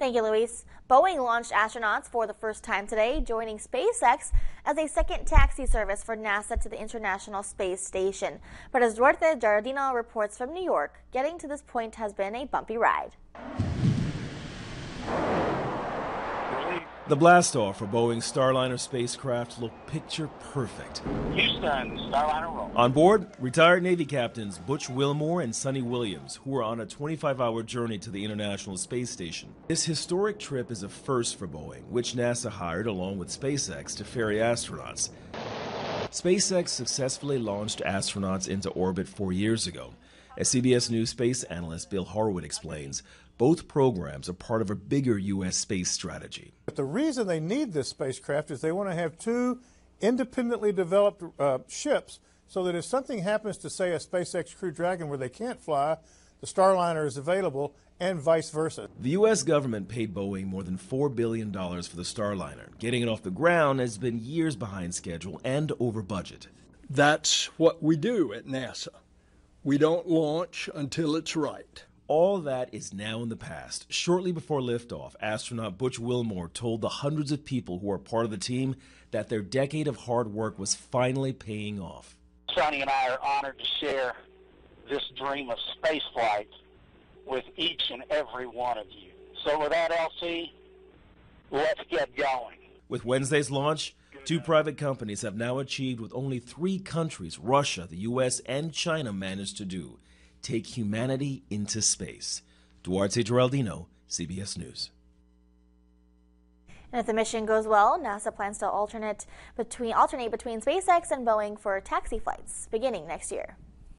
Thank you, Luis. Boeing launched astronauts for the first time today, joining SpaceX as a second taxi service for NASA to the International Space Station. But as Duarte Giardino reports from New York, getting to this point has been a bumpy ride. The blastoff for Boeing's Starliner spacecraft looked picture perfect. Houston, Starliner roll. On board, retired Navy captains Butch Wilmore and Sonny Williams, who were on a 25-hour journey to the International Space Station. This historic trip is a first for Boeing, which NASA hired along with SpaceX to ferry astronauts. SpaceX successfully launched astronauts into orbit 4 years ago. As CBS News space analyst Bill Harwood explains, both programs are part of a bigger U.S. space strategy. But the reason they need this spacecraft is they want to have two independently developed ships so that if something happens to, say, a SpaceX Crew Dragon where they can't fly, the Starliner is available and vice versa. The U.S. government paid Boeing more than $4 billion for the Starliner. Getting it off the ground has been years behind schedule and over budget. That's what we do at NASA. We don't launch until it's right. All that is now in the past. Shortly before liftoff, astronaut Butch Wilmore told the hundreds of people who are part of the team that their decade of hard work was finally paying off. Sonny and I are honored to share this dream of spaceflight with each and every one of you. So with that, LC, let's get going. With Wednesday's launch, two private companies have now achieved what only 3 countries, Russia, the U.S., and China, managed to do: take humanity into space. Duarte Giardino, CBS News. And if the mission goes well, NASA plans to alternate between SpaceX and Boeing for taxi flights beginning next year.